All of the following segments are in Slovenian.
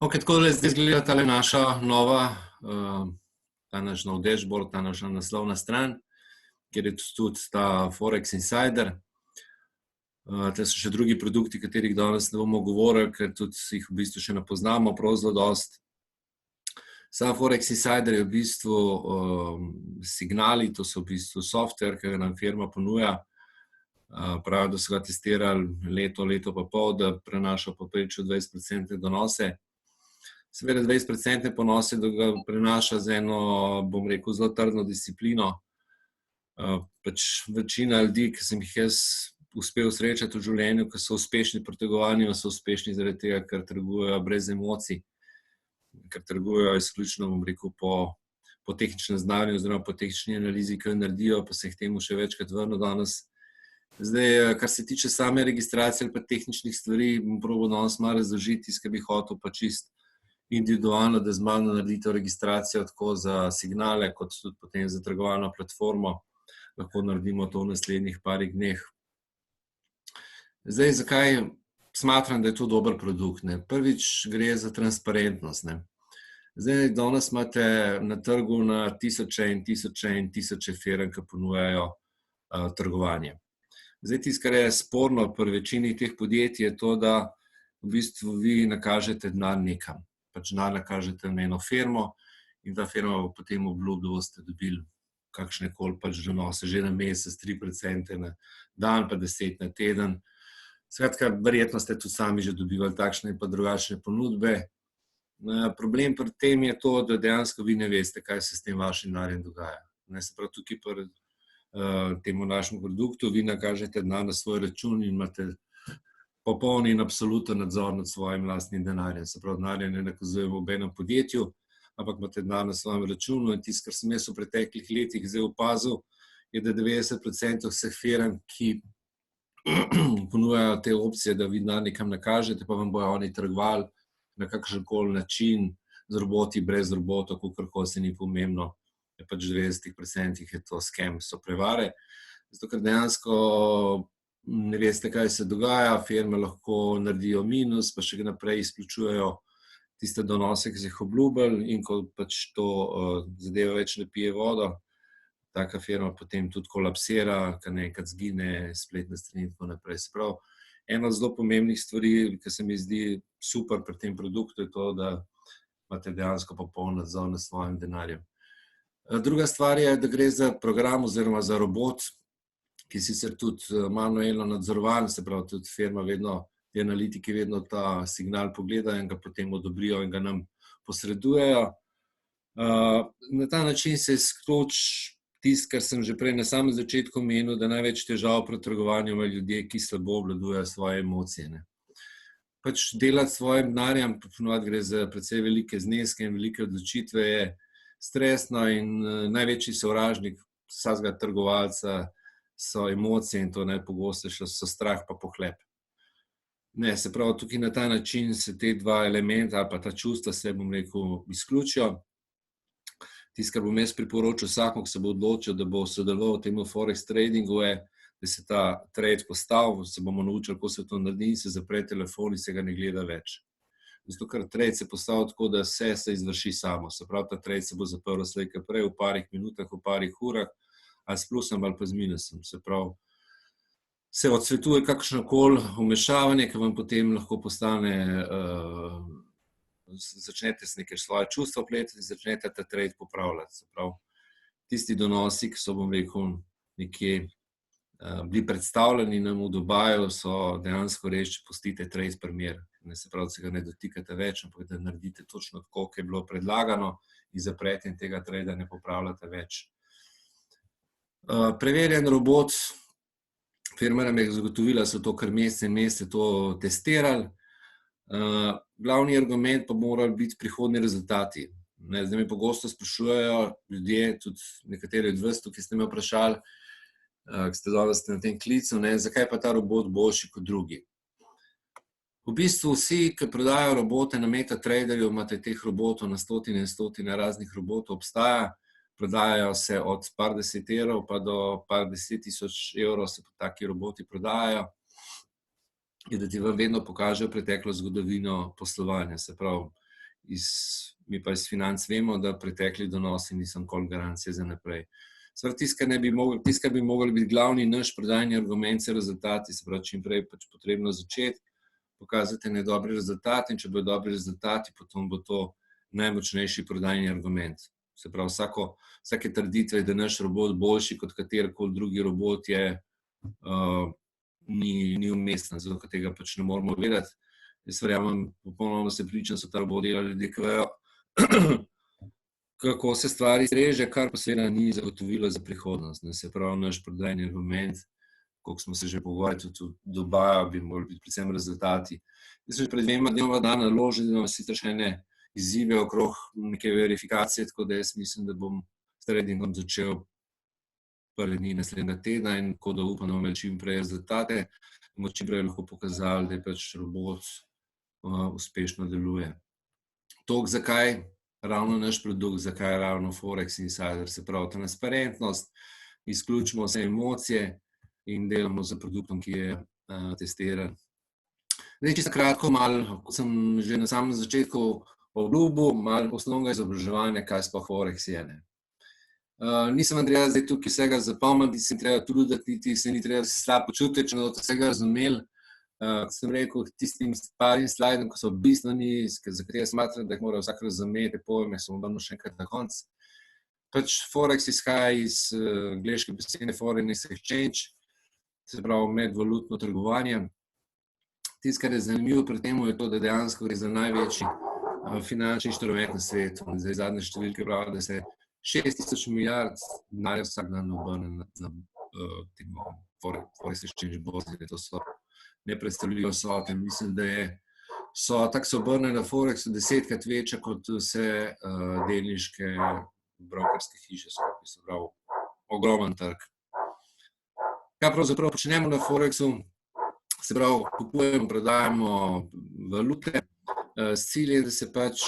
Ok, tako da zdaj izgleda tale naša nova, ta naš nov dashboard, ta naša naslovna stran, kjer je tudi ta Forex Insider. Tukaj so še drugi produkti, katerih danes ne bomo govorili, ker tudi jih v bistvu še ne poznamo prav zelo dosti. Sam Forex Insider je v bistvu signali, to so v bistvu software, ki ga nam firma ponuja. Pravijo, da so ga testirali leto pa pol, da prenaša v povprečju 20% donose. Seveda 20% ponose, da ga prenaša z eno, bom rekel, zelo trdno disciplino. Pač večina ljudi, ki sem jih jaz uspel srečati v življenju, ki so uspešni pri trgovanju, so uspešni zaradi tega, ker trgujejo brez emocij, ker trgujejo izključno, bom rekel, po tehničnem znanju oziroma po tehnični analizi, ki jo naredijo, pa se jih temu še večkrat vrnil danes. Zdaj, kar se tiče same registracije ali pa tehničnih stvari, bom probal danes malo razložiti, tisto, kar bi hotel pa čisto individualno, da z mano naredite registracijo tako za signale, kot tudi potem za trgovalno platformo. Lahko naredimo to v naslednjih parih dneh. Zdaj, zakaj smatram, da je to dober produkt, ne? Prvič gre za transparentnost, ne. Zdaj, danes imate na trgu na tisoče in tisoče in tisoče firm, ki ponujajo trgovanje. Zdaj, tisto, kar je sporno pri večini teh podjetij, je to, da v bistvu vi nakažete denar nekam. Pač denar nakažete na eno firmo in ta firma bo potem obljubi, da boste dobili kakšne koli pač donose, že na mesec, 3% na dan, pa 10 na teden. Skratka, verjetno ste tudi sami že dobivali takšne in pa drugačne ponudbe. Problem pri tem je to, da dejansko vi ne veste, kaj se s tem vašim denarjem dogaja. Se pravi, tukaj pri temu našemu produktu vi nakažete denar na svoj račun in imate popoln in absoluten nadzor nad svojim lastnim denarjem. Se pravi, denarja ne nakazujemo v nobenem podjetju, ampak imate denar na svojem računu in tisto, kar sem jaz v preteklih letih zdaj opazil, je, da 90% vseh firm, ki ponujajo te opcije, da vi denar nekam nakažete, pa vam bojo oni trgovali na kakršenkoli način, z roboti, brez robotov, kakorkoli se ni pomembno, je pač 90% je to scam, so prevare. Zato, ker dejansko ne veste, kaj se dogaja, firme lahko naredijo minus, pa še naprej izplačujejo tiste donose, ki so jih obljubili, in ko pač to zadeva več ne pije vodo, taka firma potem tudi kolapsira, ker naenkrat zgine spletne strani in tako naprej. Se pravi, ena zelo pomembnih stvari, ki se mi zdi super pri tem produktu, je to, da imate dejansko popoln nadzor nad svojim denarjem. Druga stvar je, da gre za program oziroma za robot, ki sicer tudi manuelno nadzorovan, se pravi, tudi firma vedno, ti analitiki vedno ta signal pogledajo in ga potem odobrijo in ga nam posredujejo. Na ta način se izključi tisto, kar sem že prej na samem začetku omenil, da največ težav pri trgovanju imajo ljudje, ki slabo obvladujejo svoje emocije, ne. Pač delati s svojim denarjem, ponovadi gre za precej velike zneske in velike odločitve, je stresno in največji sovražnik vsakega trgovalca so emocije in to najpogostejše so strah pa pohlep. Ne, se pravi, tukaj na ta način se te dva elementa ali pa ta čustva se, bom rekel, izključijo. Tisto, kar bom jaz priporočil vsakemu, ki se bo odločil, da bo sodeloval v tem forex tradingu, je, da se ta trade postavi, se bomo naučili, kako se to naredi, in se zapre telefon in se ga ne gleda več. Zato, ker trade se postavi tako, da vse se izvrši samo. Se pravi, ta trade se bo zaprl slej ko prej, v parih minutah, v parih urah, ali s plusom ali pa z minusom. Se pravi, se odsvetuje kakršnokoli vmešavanje, ki vam potem lahko postane, začnete si neke svoje čustva vpletati in začnete ta trade popravljati. Se pravi, tisti donosi, ki so, bom rekel, nekje bili predstavljeni nam v Dubaju, so dejansko res, če pustite trade pri miru. Se pravi, se ga ne dotikate več, ampak da naredite točno tako, kot je bilo predlagano, in zaprete in tega trada ne popravljate več. Preverjen robot, firma nam je zagotovila, so to kar mesece in mesece to testirali. Glavni argument pa morali biti prihodnji rezultati. Zdaj me pogosto sprašujejo ljudje, tudi nekateri od vas tukaj ste me vprašali, ki ste danes na tem klicu, zakaj pa ta robot boljši kot drugi. V bistvu vsi, ki prodajajo robote na MetaTraderju, imate teh robotov na stotine in stotine raznih robotov obstaja, prodajajo se od par 10 evrov pa do par 10 tisoč evrov se taki roboti prodajajo, in da ti vam vedno pokažejo preteklo zgodovino poslovanja. Se pravi, mi pa iz financ vemo, da pretekli donosi niso nikoli garancije za naprej. Tisto, kar bi mogli biti glavni naš prodajni argument, so rezultati, se pravi, čim prej pač potrebno začeti, pokazati ene dobre rezultate in če bodo dobri rezultati, potem bo to najmočnejši prodajni argument. Se pravi, vsake trditve, da naš robot boljši kot katerikoli drugi robot je, ni umestna, zato ker tega pač ne moramo vedeti. Jaz verjamem, popolnoma se pričam, so ta robot delali ljudje, ki vejo, kako se stvari streže, kar pa seveda ni zagotovilo za prihodnost. Se pravi, naš prodajni argument, koliko smo se že pogovarjali, tudi v Dubaju, bi morali biti predvsem rezultati. Jaz sem pred 2 dnevoma dan naložil, da imam sicer še ene izzive okrog neke verifikacije, tako da jaz mislim, da bom s tradingom začel prvi dni naslednjega tedna in tako da upam, da bomo imeli čim prej rezultate, da bomo čim prej lahko pokazali, da je pač robot uspešno deluje. Toliko zakaj ravno naš produkt, zakaj ravno Forex Insider, se pravi transparentnost, izključimo vse emocije in delamo z produktom, ki je testiran. Zdaj, čisto kratko, malo, kot sem že na samem začetku obljubil, malo osnovnega izobraževanja, kaj sploh Forex je. Nisem vam treba zdaj tukaj vsega zapomniti, se ni treba truditi, se ni treba se slabo počutiti, če ne boste vsega razumeli. Kot sem rekel, tistim parim slajdom, ko so bistveni, za katere smatram, da jih mora vsak razumeti, pojme, se bom vrnil še enkrat na konec. Pač Forex izhaja iz angleške besede Foreign Exchange, se pravi medvalutno trgovanje. Tisto, kar je zanimivo pri tem, je to, da dejansko gre za največji finančni inštrument na svetu. Zdaj zadnje številke pravijo, da se 6000 milijard denarja vsak dan obrne na Forex Exchange borzi. To so nepredstavljive vsote. Mislim, da tako se obrne na Forexu 10-krat večja kot vse delniške brokerske hiše skupaj, se pravi ogromen trg. Kaj pravzaprav počnemo na Forexu? Se pravi, kupujemo, prodajamo valute s ciljem, da se pač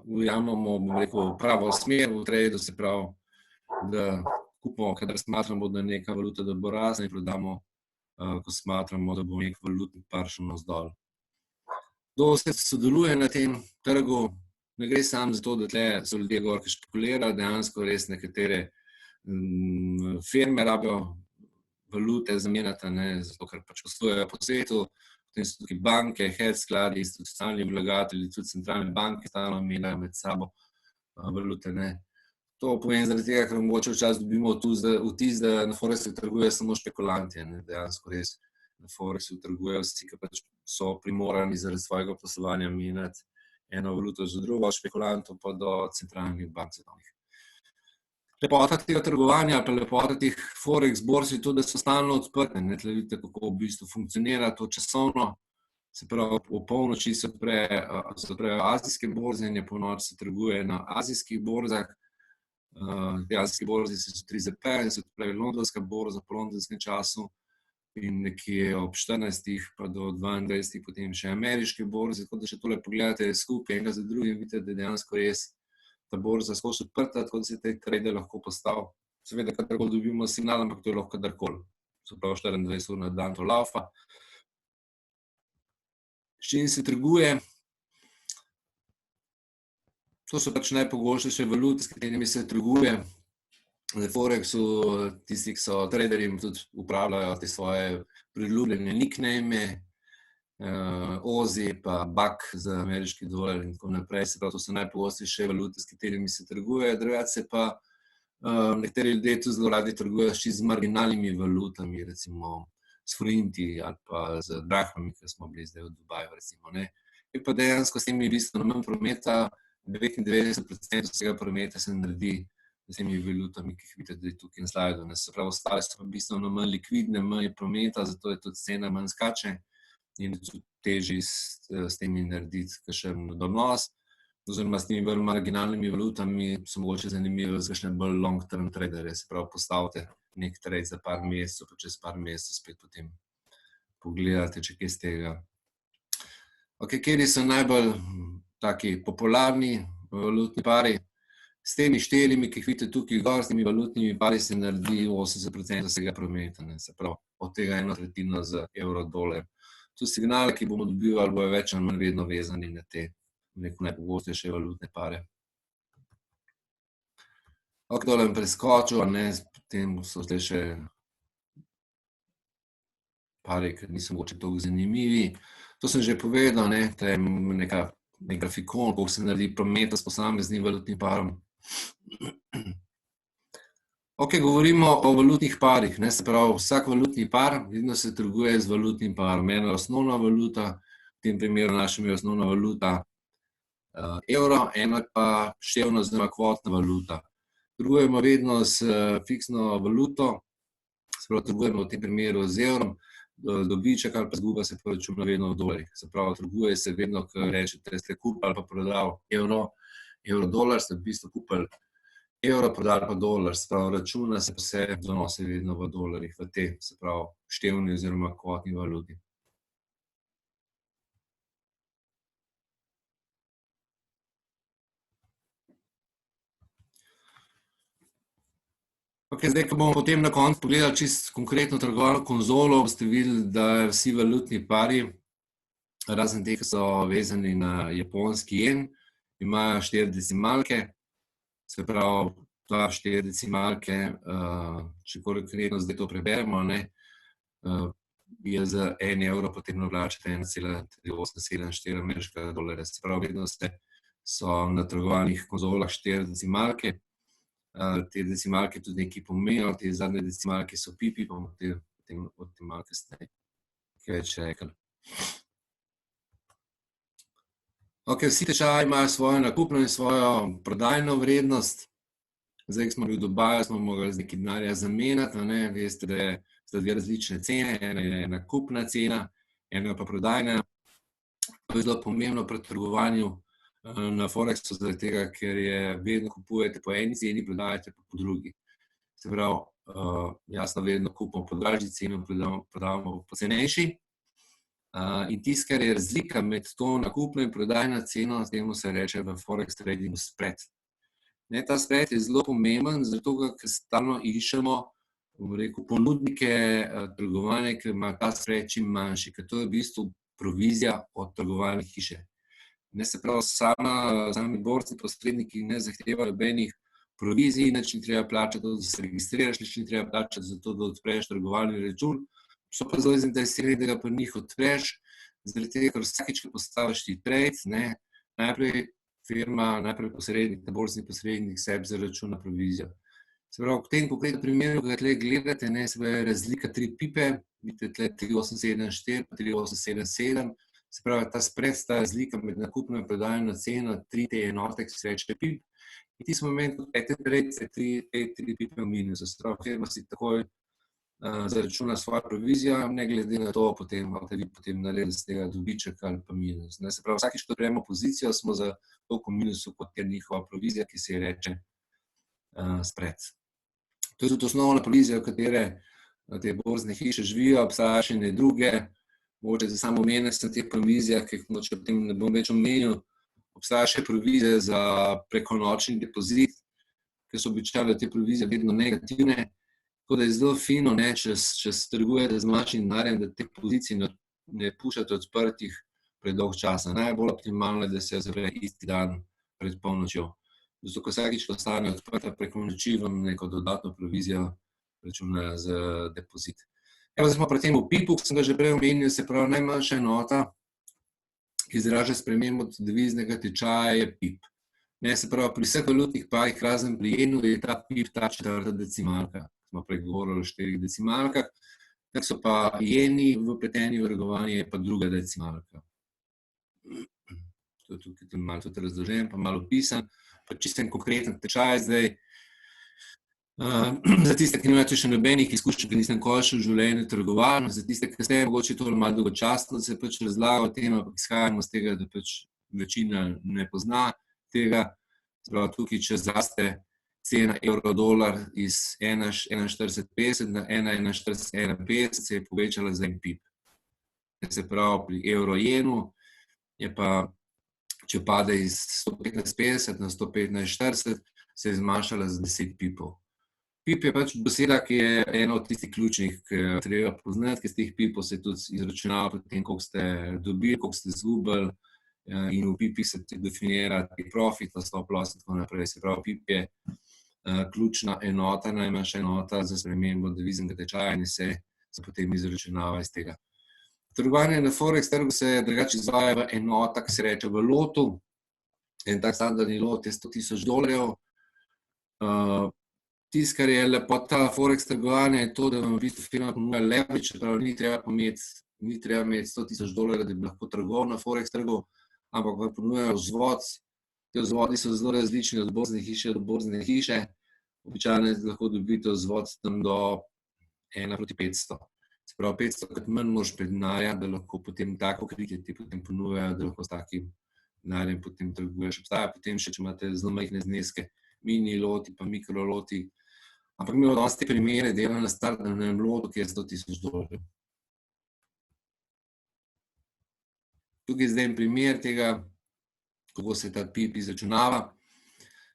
ujamemo, bom rekel, pravo smer v tradu, se pravi, da kupimo, kadar smatramo, da neka valuta da bo rasla in prodamo, ko smatramo, da bo nek valutni par šel navzdol. Kdo se sodeluje na tem trgu, ne gre samo za to, da tle so ljudje gor, ki špekulirajo, dejansko res nekatere firme rabijo valute zamenjati, zato ker pač poslujejo po svetu, potem so tukaj banke, hedge skladi, institucionalni vlagatelji, tudi centralne banke stalno menjajo med sabo valute. To pomeni zaradi tega, ker mogoče včasih dobimo vtis, da na Forexu trgujejo samo špekulanti, dejansko res na Forexu trgujejo vsi, ki pač so primorani zaradi svojega poslovanja menjati eno valuto za drugo, od špekulantov pa do centralnih bank svetovnih. Lepota tega trgovanja, pa lepota teh Forex borz je to, da so stalno odprte. Tle vidite, kako v bistvu funkcionira to časovno. Se pravi, v polnoči se odprejo azijske borze in je polnoč se trguje na azijskih borzah. Te azijske borze se tri zaprejo in se odprejo londonska borza po londonskem času in nekje ob 14 pa do 22 potem še ameriške borze. Tako da še tole pogledate skupaj enega za drugim, vidite, da dejansko res ta borza skozi odprta, tako da se te trade lahko postavi. Seveda, kadarkoli dobimo signal, ampak to je lahko kadarkoli. Se pravi, 24 ur na dan to laufa. S čim se trguje? To so pač najpogostejše valute, s katerimi se trguje. Na Forexu tisti, ki so traderji, tudi upravljajo te svoje priljubljene nickname, Ozi pa Buck za ameriški dolar in tako naprej. Se pravi, to so najpogostejše valute, s katerimi se trguje. Drugače se pa nekateri ljudje tudi zelo radi trgujejo z marginalnimi valutami, recimo s forinti ali pa z drahmami, ki smo bili zdaj v Dubaju, recimo. Je pa dejansko s temi bistveno manj prometa, 99% vsega prometa se naredi s temi valutami, ki jih vidite, da je tukaj na slajdu. Se pravi, ostale so pa bistveno manj likvidne, manj prometa, zato je tudi cena manj skače in tudi težje s temi narediti kakšen donos. Oziroma s temi bolj marginalnimi valutami so mogoče zanimive za kakšne bolj long-term traderje. Se pravi, postavite nek trade za par mesecev, pa čez par mesecev spet potem pogledate, če kaj z tega. Kateri so najbolj taki popularni valutni pari? S temi štelimi, ki jih vidite tukaj gor, s temi valutnimi pari se naredi 80% vsega prometa. Se pravi, od tega 1/3 z evro, dolar. To signale, ki bomo dobivali, bojo več ali manj vedno vezani na te najpogostejše valutne pare. Ok, tole bom preskočil, potem so zdaj še pari, ki niso mogoče toliko zanimivi. To sem že povedal, to je nek grafikon, koliko se naredi prometa s posameznim valutnim parom. Ok, govorimo o valutnih parih, se pravi, vsak valutni par vedno se trguje z valutnim parom. Ena osnovna valuta, v tem primeru našem je osnovna valuta evro, ena pa števna oziroma kvotna valuta. Trgujemo vedno s fiksno valuto, se pravi, trgujemo v tem primeru z evrom, dobiček ali pa izguba se poračuna vedno v dolarjih. Se pravi, trguje se vedno, ko rečete, ste kupili ali pa prodali evro-dolar, ste v bistvu kupili evro, prodali pa dolar, se pravi, računa se pa vse donose vedno v dolarjih, v te, se pravi, števni oziroma kvotni valuti. Ok, zdaj, ko bomo potem na koncu pogledali čisto konkretno trgovalno konzolo, boste videli, da vsi valutni pari, razen teh, ki so vezani na japonski jen, imajo 4 decimalke, se pravi, 4 decimalke, če konkretno zdaj to preberemo, je za 1 evro potrebno plačati 1,3874 ameriškega dolarja. Se pravi, vedno so na trgovalnih konzolah 4 decimalke. Te decimalke tudi nekaj pomenijo, te zadnje decimalke so pipi, pa bomo o tem malo kasneje kaj več rekli. Ok, vsi tečaji imajo svojo nakupno in svojo prodajno vrednost. Zdaj, ko smo bili v Dubaju, smo mogli z nekaj denarja zamenjati, veste, da so dve različne cene, ena je nakupna cena, ena pa prodajna. To je zelo pomembno pri trgovanju na Forexu, zaradi tega, ker vedno kupujete po eni ceni, prodajate pa po drugi. Se pravi, jasno, vedno kupimo po dražji ceni, prodavamo po cenejši. In tisto, kar je razlika med to nakupno in prodajno ceno, temu se reče v Forex tradingu spread. Ta spread je zelo pomemben, zato ker stalno iščemo, bom rekel, ponudnike trgovanja, ker ima ta spread čim manjši, ker to je v bistvu provizija od trgovalne hiše. Se pravi, sami borzni posredniki ne zahtevajo nobenih provizij, nič ni treba plačati, da se registriraš, nič ni treba plačati za to, da odpreš trgovalni račun. So pa zelo zainteresirani, da ga pri njih odpreš, zaradi tega, ker vsakič, ko postaviš ti trade, najprej firma, najprej posrednik, borzni posrednik sebi zaračuna provizijo. Se pravi, v tem konkretnem primeru, ki ga tukaj gledate, se pravi, razlika 3 pipe, vidite tukaj 3,874 pa 3,877, se pravi, ta spread, ta razlika med nakupno in prodajno ceno, 3 te enote, ki se reče pip, in ti smo imeli kot pete trade, se 3 pipe v minusu. Se pravi, firma si takoj zaračuna svojo provizijo, ne glede na to, ali vi potem naredili z tega dobiček ali pa minus. Se pravi, vsakič, ko odpremo pozicijo, smo za toliko minusu, kot je njihova provizija, ki se reče spread. To je tudi osnovna provizija, v katere te borzne hiše živijo, obstajajo še ne druge. Mogoče za samo omenjati na teh provizijah, ki jih mogoče potem ne bom več omenil, obstaja še provizija za prekonočni depozit, ker so običajno te provizije vedno negativne. Tako da je zelo fino, če se trgujete z manjšim denarjem, da teh pozicij ne puščate odprtih predolg časa. Najbolj optimalno je, da se zapre isti dan pred polnočjo. Zato, ko vsakič ostane odprta preko noči, vam neko dodatno provizijo računajo za depozit. Zdaj smo pri tem v pipu, ki sem ga že prej omenil, se pravi, najmanjša enota, ki izraža spremembo deviznega tečaja, je pip. Se pravi, pri vseh valutnih parih, razen pri jenu, je ta pip ta 4. decimalka. Smo prej govorili o 4 decimalkah, tako so pa jeni vpleteni v trgovanje, je pa 2. decimalka. To je tukaj malo tudi razložen, pa malo opisan, pa čisto en konkreten tečaj zdaj. Za tiste, ki nimate še nobenih izkušenj, ki niste nikoli še v življenju trgovali, za tiste, ki ste mogoče to malo dolgočasno, da se razlaga o tem, ampak izhajamo z tega, da večina ne pozna tega. Se pravi, tukaj, če zraste cena evro-dolar iz 1,4150 na 1,4151, se je povečala za 1 pip. Se pravi, pri evro-jenu je pa, če pade iz 115,50 na 115,40, se je zmanjšala za 10 pipov. Pip je pač beseda, ki je ena od tistih ključnih, ki jo treba poznati, ker z teh pipov se tudi izračunava potem, koliko ste dobili, koliko ste izgubili, in v PIP-ih se definira profit, stop loss in tako naprej. Se pravi, PIP je ključna enota, najmanjša enota za spremembo deviznega tečaja in se potem izračunava iz tega. Trgovanje na Forex trgu se drugače izvaja v enotah, ki se reče v lotu. En tak standardni lot je $100,000. Tisto, kar je lepota Forex trgovanja, je to, da vam v bistvu firma ponuja leverage, čeprav ni treba imeti $100,000, da bi lahko trgoval na Forex trgu, ampak vam ponujajo vzvod. Te vzvodi so zelo različni od borzne hiše do borzne hiše. Običajno lahko dobite vzvod tam do 1:500. Se pravi, 500krat manj moraš denarja, da lahko potem tako kritje ti potem ponujajo, da lahko s takim denarjem potem trguješ. Obstaja potem še, če imate zelo majhne zneske, mini loti pa mikro loti. Ampak mi od te primere delamo na startnem lotu, ki je $100,000. Tukaj je zdaj en primer tega, kako se ta PIP izračunava.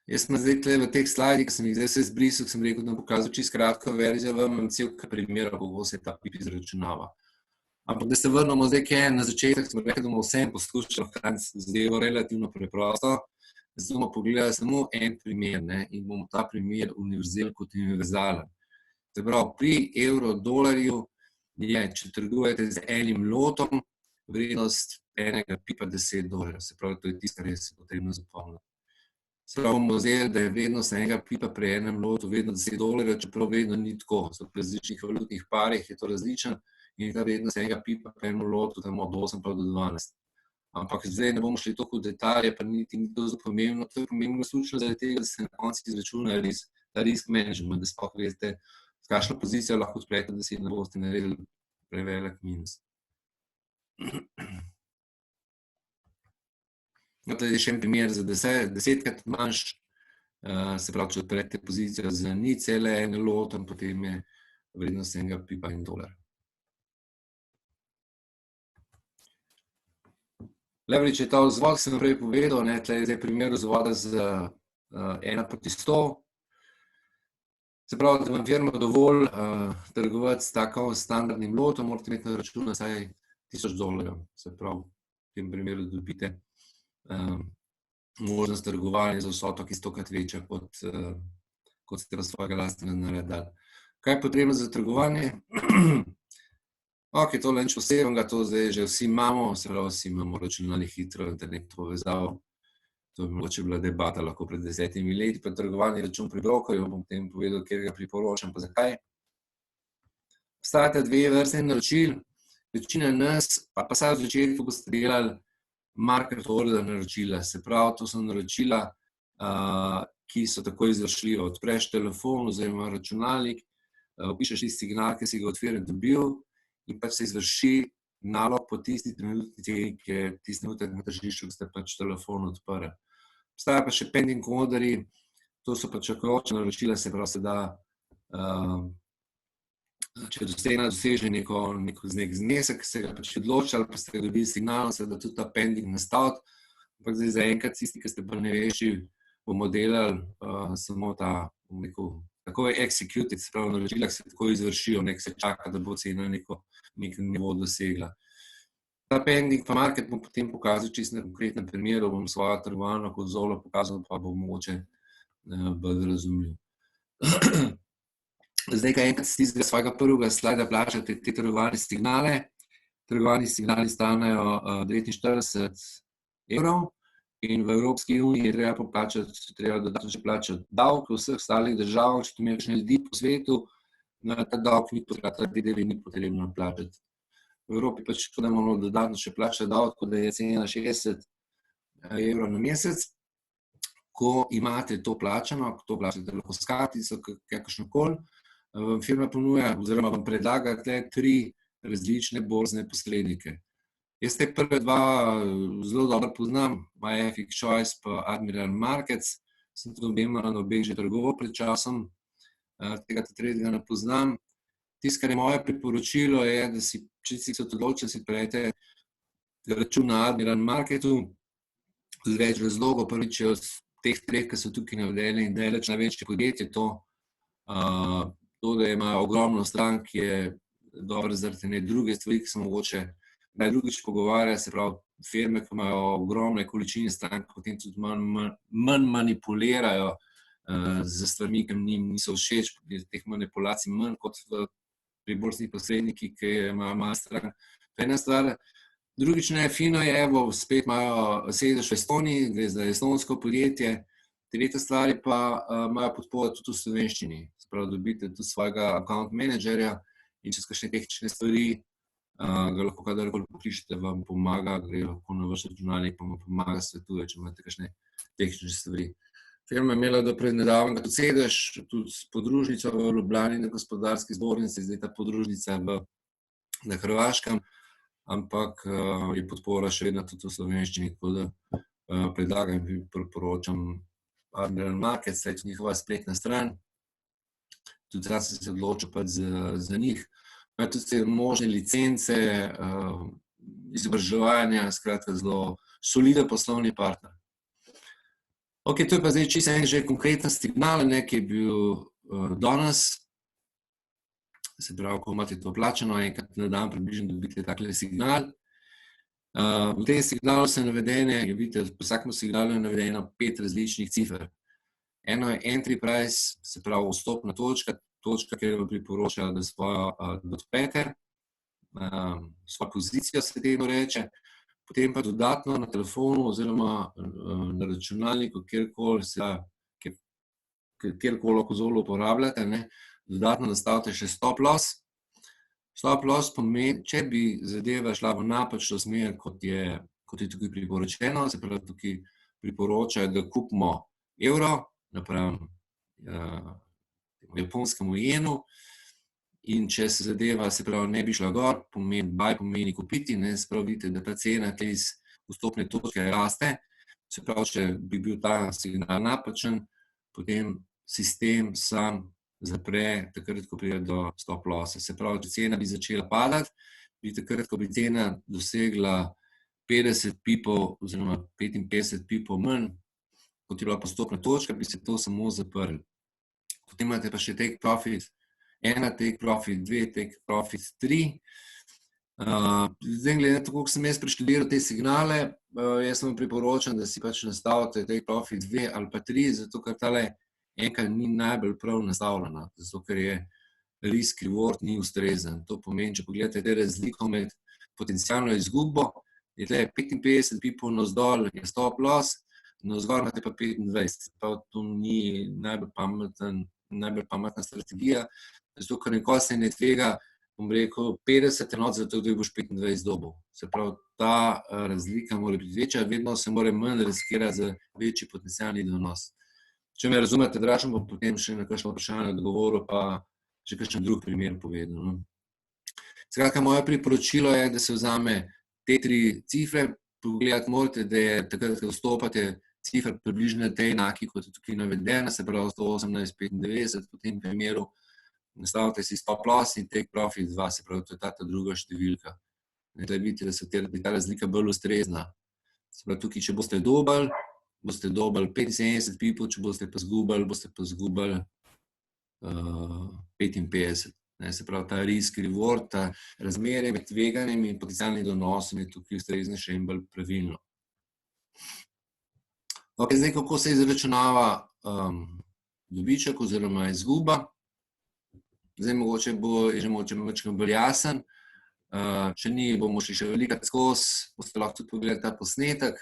Jaz sem zdaj tukaj v teh slajdih, ki sem jih zdaj vse zbrisal, sem rekel, da bom pokazal čisto kratko verzijo, imam cel primer, kako se ta PIP izračunava. Ampak da se vrnemo zdaj na začetek, smo rekli, da bomo vsem poskušali hraniti zadevo relativno preprosto. Zdaj bomo pogledali samo en primer in bomo ta primer univerzali kot univerzalen. Se pravi, pri evro-dolarju je, če trgujete z enim lotom, vrednost enega pipa $10. Se pravi, to je tisto, kar je se potrebno zapomniti. Se pravi, bomo vzeli, da je vrednost enega pipa pri enem lotu vedno $10, čeprav vedno ni tako. Pri različnih valutnih parih je to različno in ta vrednost enega pipa pri enem lotu tam od 8 pa do 12. Ampak zdaj ne bomo šli toliko v detalje, pa niti ni to zelo pomembno. To je pomembno slučno zaradi tega, da se na koncu izračuna ta risk management, da sploh veste, s kakšno pozicijo lahko odprete, da si ne boste naredili prevelik minus. To je še en primer za 10krat manjš, se pravi, če odprete pozicijo z 0,1 lotom, potem je vrednost enega pipa $1. Leverage je ta vzvod, ki sem prej povedal, tukaj je zdaj primer vzvoda z 1:100. Se pravi, da vam firma dovolj trgovati s tako standardnim lotom, morate imeti na računu vsaj $1,000. Se pravi, v tem primeru dobite možnost trgovanja za vsoto, ki je 100krat večja, kot ste v svojega lastnega naredili. Kaj je potrebno za trgovanje? Ok, to je nič posebnega, to zdaj že vsi imamo, se pravi, vsi imamo računalnik, hitro internet povezavo. To je mogoče bila debata lahko pred 10 leti, pa trgovanje račun pri brokerju, bom potem povedal, kjer ga priporočam, pa zakaj. Obstajata dve vrste naročil. Večina nas, pa vsaj v začetku boste delali market order naročila. Se pravi, to so naročila, ki so tako izvršljiva. Odpreš telefon oziroma računalnik, vpišeš tisti signal, ki si ga od firme dobil in pač se izvrši nalog po tisti trenutki, ki je tisti trenutek na tržišču, ki ste pač telefon odprli. Obstaja pa še pending orderji, to so pa čakajoča naročila, se pravi, se da, če doseže nek znesek, se ga pač odločili, pa ste dobili signal, se da tudi ta pending nastaviti, ampak zdaj zaenkrat tisti, ki ste pa nevešči, bomo delali samo ta, bom rekel, tako je executed, se pravi, naročila se tako izvršijo, nek se čaka, da bo cena nek nivo dosegla. Ta pending pa market bom potem pokazal čisto na konkretnem primeru, bom svojo trgovalno konzolo pokazal, pa bo mogoče bolj razumljiv. Zdaj, kaj enkrat z tistega svojega prvega slajda plačate te trgovalne signale. Trgovalni signali stanejo €49 in v Evropski uniji je treba dodatno še plačati davek, v vseh ostalih državah, če imajo kakšne ljudi po svetu, ta davek ni potrebno, ta DDV ni potrebno plačati. V Evropi pač tako, da moramo dodatno še plačati davek, tako da je cena €60 na mesec. Ko imate to plačano, to plačate lahko s kartico, kakršnokoli, vam firma ponuja oziroma vam predlaga tri različne borzne posrednike. Jaz te prve dva zelo dobro poznam, MyFX Choice pa Admiral Markets, sem tudi na obeh že trgoval pred časom, tega tretjega ne poznam. Tisto, kar je moje priporočilo, je, da si, če si se odločili, si odprete račun na Admiral Marketu z več razlogov. Prvič je od teh treh, ki so tukaj navedeni, daleč največje podjetje, to, da ima ogromno strank, je dobro zaradi druge stvari, ki se mogoče drugič pogovarja, se pravi, firme, ki imajo ogromne količine strank, potem tudi manj manipulirajo z stvarmi, ki njim niso všeč, teh manipulacij manj kot pri borznih posrednikih, ki imajo malo strank. To je ena stvar. Drugič, fino je, spet imajo sedež v Estoniji, gre za estonsko podjetje. Tretja stvar je pa, imajo podporo tudi v slovenščini. Se pravi, dobite tudi svojega account managerja in čez kakšne tehnične stvari ga lahko kadarkoli pokličete, vam pomaga, gre lahko na vaš računalnik, pa vam pomaga, svetuje, če imate kakšne tehnične stvari. Firma je imela do prednedavnega tudi sedež, tudi podružnico v Ljubljani na Gospodarski zbornici, zdaj ta podružnica na Hrvaškem, ampak je podpora še vedno tudi v slovenščini, tako da predlagam in priporočam Admiral Markets, je njihova spletna stran. Tudi zdaj sem se odločil za njih. Imajo tudi možne licence, izobraževanja, skratka zelo soliden poslovni partner. Ok, to je pa zdaj čisto en že konkreten signal, ki je bil danes. Se pravi, ko imate to plačano, enkrat na dan približno dobite takle signal. V tem signalu so navedene, vidite, v vsakem signalu je navedeno 5 različnih cifer. Eno je entry price, se pravi vstopna točka, kjer vam priporoča, da svojo odprete, svojo pozicijo se temu reče, potem pa dodatno na telefonu oziroma na računalniku, kjerkoli lahko zelo uporabljate, dodatno nastavite še stop loss. Stop loss pomeni, če bi zadeva šla v napačno smer, kot je tukaj priporočeno, se pravi, tukaj priporočajo, da kupimo evro napram japonskemu jenu, in če se zadeva, se pravi, ne bi šla gor, buy pomeni kupiti, se pravi, vidite, da ta cena iz vstopne točke raste, se pravi, če bi bil ta signal napačen, potem sistem sam zapre takrat, ko pride do stop lossa. Se pravi, če cena bi začela padati, bi takrat, ko bi cena dosegla 50 pipov oziroma 55 pipov manj, kot je bila postopna točka, bi se to samo zaprli. Potem imate pa še take profit 1, take profit 2, take profit 3. Zdaj, glede na to, koliko sem jaz preštudiral te signale, jaz vam priporočam, da si pač nastavite take profit 2 ali pa 3, zato ker tale enka ni najbolj prav nastavljena, zato ker je risk reward ni ustrezen. To pomeni, če pogledate te razliko med potencialno izgubo, je tle 55 pipov navzdol je stop loss, navzgor imate pa 25, pa to ni najbolj pametna strategija, zato ker nikoli se ne tvega, bom rekel, 50 enot, zato da boš 25 dobil. Se pravi, ta razlika mora biti večja, vedno se mora manj riskirati za večji potencialni donos. Če me razumete, Dražen bo potem še na kakšno vprašanje odgovoril, pa že kakšen drug primer povedal. Skratka, moje priporočilo je, da se vzame te 3 cifre, pogledati morate, da je takrat, ko vstopate, cifra približno te enaki, kot je tukaj navedena, se pravi 118,95, v tem primeru nastavite si stop loss in take profit 2, se pravi, to je ta druga številka. Tukaj vidite, da se ta razlika bolj ustrezna. Se pravi, tukaj, če boste dobili 75 pipov, če boste pa zgubili, boste pa zgubili 55. Se pravi, ta risk reward, ta razmerje med tveganjem in potencialnim donosom je tukaj ustreznejše in bolj pravilno. Ok, zdaj, kako se izračunava dobiček oziroma izguba. Zdaj, mogoče bo že malo bolj jasen. Če ni, bomo še veliko skozi, boste lahko tudi pogledali ta posnetek.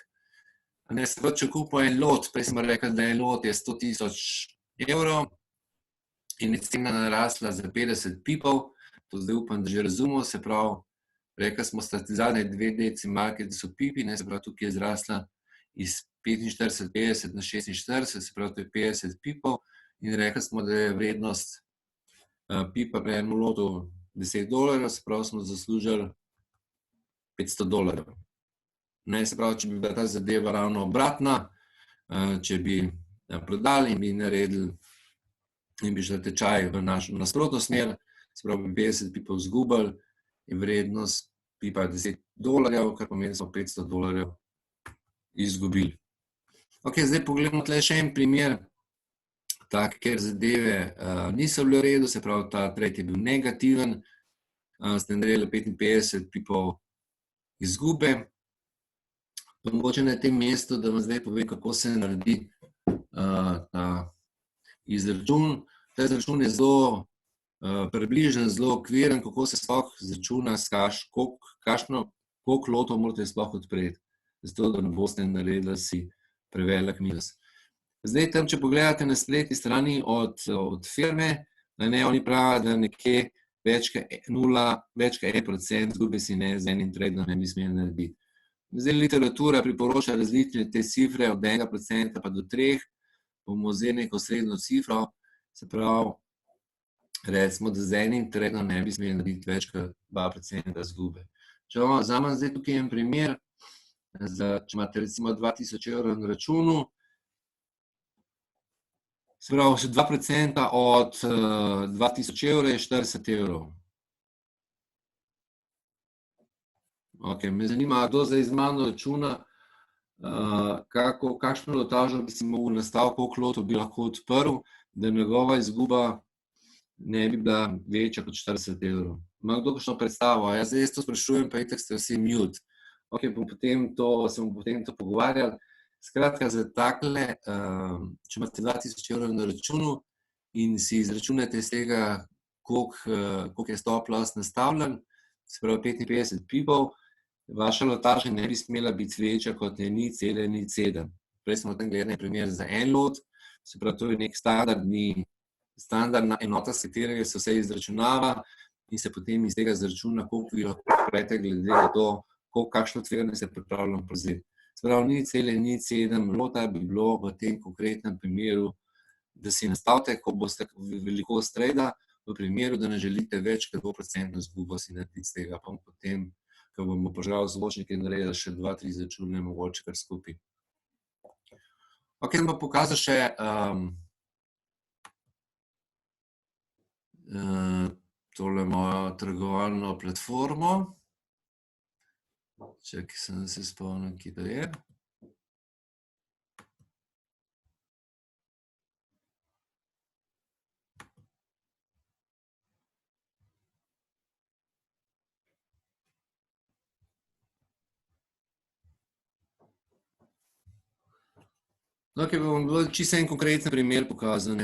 Se pravi, če kupimo en lot, prej smo rekli, da en lot je 100.000 evrov in je cena narasla za 50 pipov, to zdaj upam, da že razumemo, se pravi, rekli smo zadnje 2 decimalke, da so pipi, se pravi, tukaj je zrasla iz 45,50 na 46, se pravi, to je 50 pipov in rekli smo, da je vrednost pipa pri enem lotu $10, se pravi, smo zaslužili $500. Se pravi, če bi bila ta zadeva ravno obratna, če bi prodali in bi naredili in bi šel tečaj v nasprotno smer, se pravi, bi 50 pipov zgubili in vrednost pipa $10, kar pomeni, smo $500 izgubili. Ok, zdaj pogledamo tle še en primer, tak, ker zadeve niso bile v redu, se pravi, ta trade je bil negativen, ste naredili 55 pipov izgube, Pa mogoče na tem mestu, da vam zdaj povem, kako se naredi ta izračun. Ta izračun je zelo približen, zelo okviren, kako se sploh izračuna, koliko lotov morate sploh odpreti, zato da ne boste naredili si prevelik minus. Zdaj tam, če pogledate na spletni strani od firme, oni pravijo, da nekje več kot 1% izgube si z enim tradom ne bi smeli narediti. Zdaj literatura priporoča različne te cifre od 1% pa do 3%, bomo vzeli neko srednjo cifro, se pravi, recimo, da z enim tradom ne bi smeli narediti več kot 2% izgube. Če vam vzamem zdaj tukaj en primer, če imate recimo 2000 evrov na računu, se pravi, še 2% od 2000 evrov je 40 evrov. Ok, me zanima, kdo zdaj z mano računa, kakšno lotažo bi si mogel nastaviti, koliko lotov bi lahko odprl, da njegova izguba ne bi bila večja kot 40 evrov. Ima kdo kakšno predstavo? Jaz to sprašujem, pa itak ste vsi mute. Ok, se bomo potem to pogovarjali. Skratka, za takle, če imate 2000 evrov na računu in si izračunate iz tega, koliko je stop loss nastavljen, se pravi 55 pipov, vaša lotaža ne bi smela biti večja kot 0,07. Prej smo tam gledali primer za en lot, se pravi, to je nek standardna enota, s katerega se vse izračunava in se potem iz tega izračuna, koliko vi lahko odprete glede na to, kakšno tveganje se pripravljamo prevzeti. Se pravi, 0,07 lota bi bilo v tem konkretnem primeru, da si nastavite, ko boste velikost trada, v primeru, da ne želite več kot 2% izgubo si narediti z tega, pa potem, ko bomo požal zvočnike naredili še 2-3 izračune, mogoče kar skupaj. Ok, sem pa pokazal še tole mojo trgovalno platformo. Čakaj, sem se spomnil, kje to je. Ok, pa bom čisto en konkreten primer pokazal.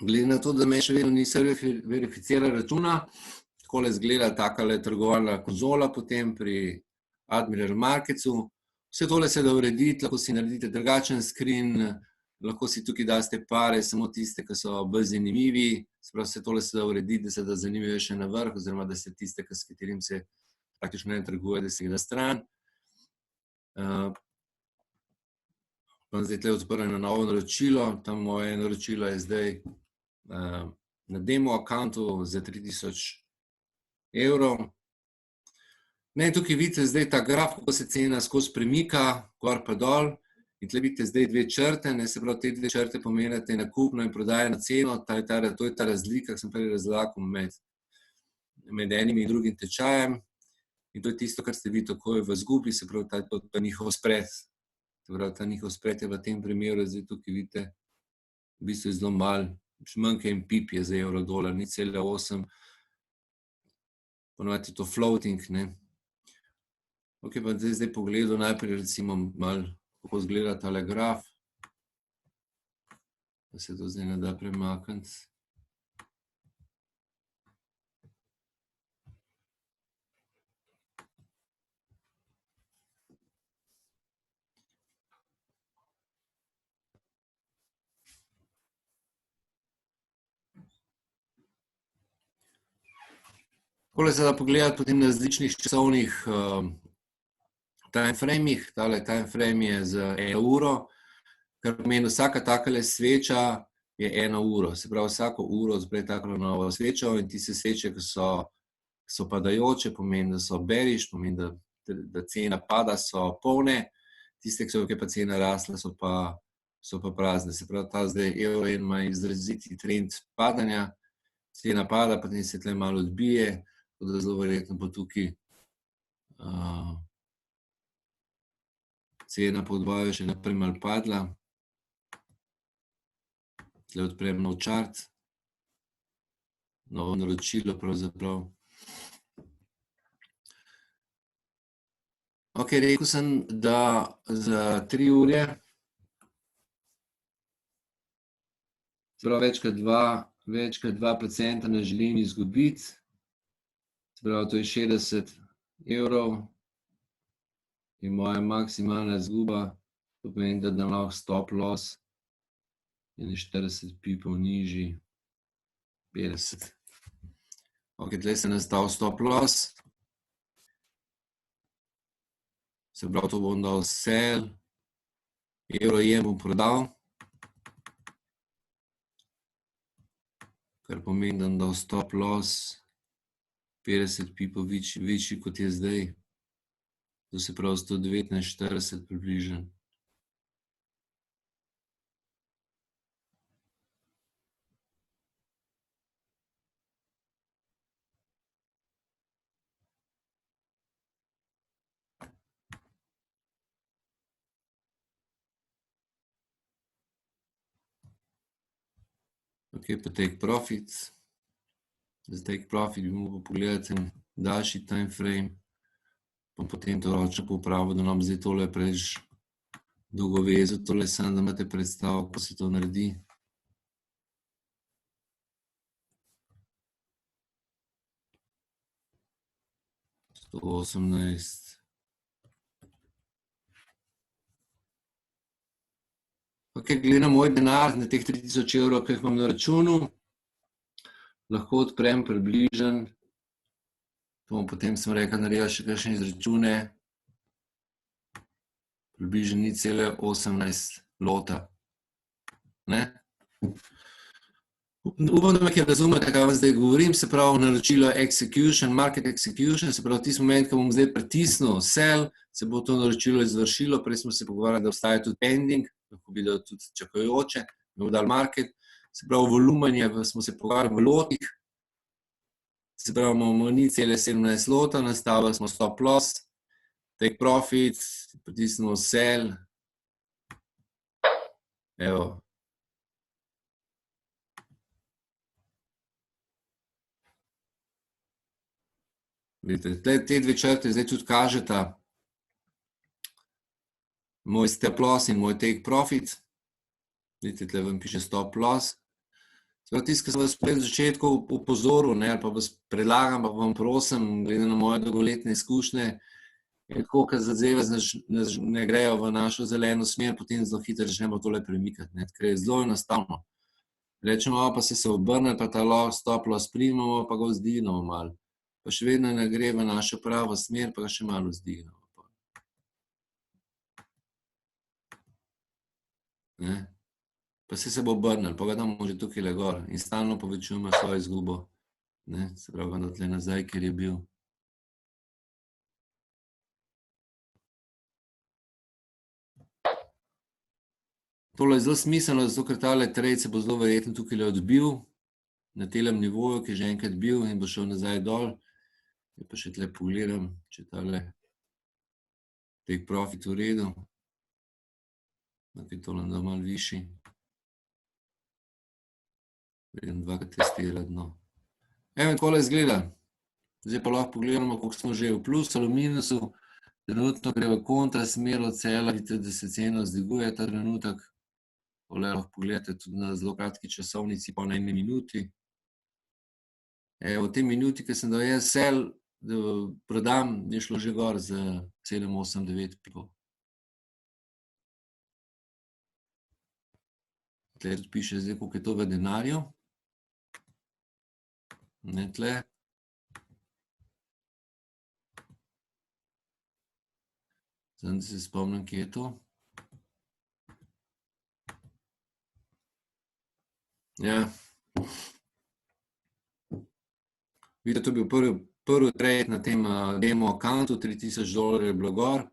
Glede na to, da me še vedno nisem verificiral računa, takole izgleda takale trgovalna konzola potem pri Admiral Marketsu. Vse tole se da urediti, lahko si naredite drugačen screen, lahko si tukaj daste pare, samo tiste, ki so bolj zanimivi, se pravi, vse tole se da urediti, da se da zanimive še na vrh, oziroma da se tiste, s katerim se praktično ne trguje, da se jih da stran. Bom zdaj tukaj odprl eno novo naročilo, tam moje naročilo je zdaj na demo accountu za 3000 evrov. Tukaj vidite zdaj ta graf, kako se cena skozi premika, gor pa dol, in tukaj vidite zdaj dve črte, se pravi, te dve črte pomenjate nakupno in prodajeno ceno, to je ta razlika, ki sem prej razlagal med enim in drugim tečajem, in to je tisto, kar ste vi takoj v izgubi, se pravi, ta njihov spread. Se pravi, ta njihov spread je v tem primeru, zdaj tukaj vidite, v bistvu je zelo malo, manj kot en pip je za evro-dolar, 0,8, ponovadi je to floating, ne. Ok, pa zdaj pogledal najprej recimo malo, kako izgleda tale graf, da se to zdaj ne da premakniti. Takole se da pogledati potem na različnih časovnih timeframih, tale timeframe je z 1 uro, kar pomeni vsaka takale sveča je 1 uro, se pravi vsako uro odpre takole novo svečo in tiste sveče, ki so padajoče, pomeni, da so bearish, pomeni, da cena pada, so polne, tiste, ki je pa cena rasla, so pa prazne, se pravi, ta zdaj evro ima izraziti trend padanja, cena pada, potem se tukaj malo odbije, tako da zelo verjetno bo tukaj cena po odboju še naprej malo padla. Tukaj odprem nov chart, novo naročilo pravzaprav. Ok, rekel sem, da za 3 ure, več kot 2% ne želim izgubiti, to je 60 evrov in moja maksimalna izguba, to pomeni, da lahko stop loss in 40 pipov nižji, 50. Ok, tle se nastal stop loss. Se pravi, to bom dal sell, evro jem bom prodal, kar pomeni, da bom dal stop loss 50 pipov višji, kot je zdaj. To se pravi 119,40 približno. Ok, pa take profit. Za take profit bi mogel pogledati en daljši time frame, pa potem to ročno popravil, da nam zdaj tole preveč dolgo vezo, tole samo, da imate predstavo, kako se to naredi. To 18. Ok, glede na moj denar, na teh 3000 evrov, ki jih imam na računu, lahko odprem približen, to bom potem, sem rekel, naredil še kakšne izračune, približen 0,18 lota. Ne? Upam, da me kaj razumete, kaj vam zdaj govorim, se pravi naročilo execution, market execution, se pravi tisti moment, ko bom zdaj pritisnil sell, se bo to naročilo izvršilo, prej smo se pogovarjali, da obstaja tudi pending, lahko bi dal tudi čakajoče, bomo dali market, se pravi volumen je, smo se pogovarjali v lotih, se pravi imamo 0,17 lota, nastavili smo stop loss, take profit, pritisnemo sell, evo. Vidite, te dve črte zdaj tudi kažeta moj stop loss in moj take profit. Vidite, tle vam piše stop loss. Tisto, ki sem vas pred začetku upozoril, ali pa vas predlagam, pa vam prosim, glede na moje dolgoletne izkušnje, je tako, ker zadeve ne grejo v našo zeleno smer, potem zelo hitro začnemo tole premikati, ker je zelo enostavno. Rečemo, pa se obrne, pa ta stop loss primemo, pa ga vzdignemo malo. Pa še vedno ne gre v našo pravo smer, pa ga še malo vzdignemo. Pa se bo obrnil, pa ga damo že tukaj le gor in stalno povečujemo svojo izgubo. Se pravi, da tle nazaj, kjer je bil. Tole je zelo smiselno, zato ker tale trade se bo zelo verjetno tukaj le odbil na telem nivoju, ki je že enkrat bil in bo šel nazaj dol. Pa še tle pogledam, če tale take profit v redu. Nekaj tole da malo višji. Vreden dvakrat testira dno. Evo, takole izgleda. Zdaj pa lahko pogledamo, koliko smo že v plus ali v minusu. Trenutno gre v kontrasmer od cela, vidite, da se cena vzdiguje ta trenutek. Tole lahko pogledate tudi na zelo kratki časovnici, pa na 1 minuti. Evo, v tej minuti, ki sem dal jaz sell, da prodam, je šlo že gor za 7, 8, 9 pipov. Tle tudi piše zdaj, koliko je to v denarju. Ne tle. Zdaj, da se spomnim, kje je to. Ja. Vidite, to je bil prvi trade na tem demo accountu, $3000 je bilo gor.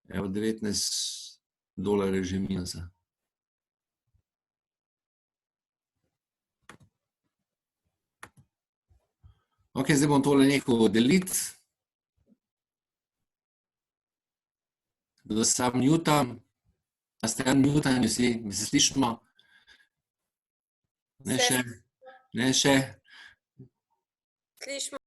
Evo, $19 je že minusa. Ok, zdaj bom tole nehal deliti. Da sam mutam. A ste unmutani vsi? Mi se slišimo? Ne še? Ne še? Slišimo.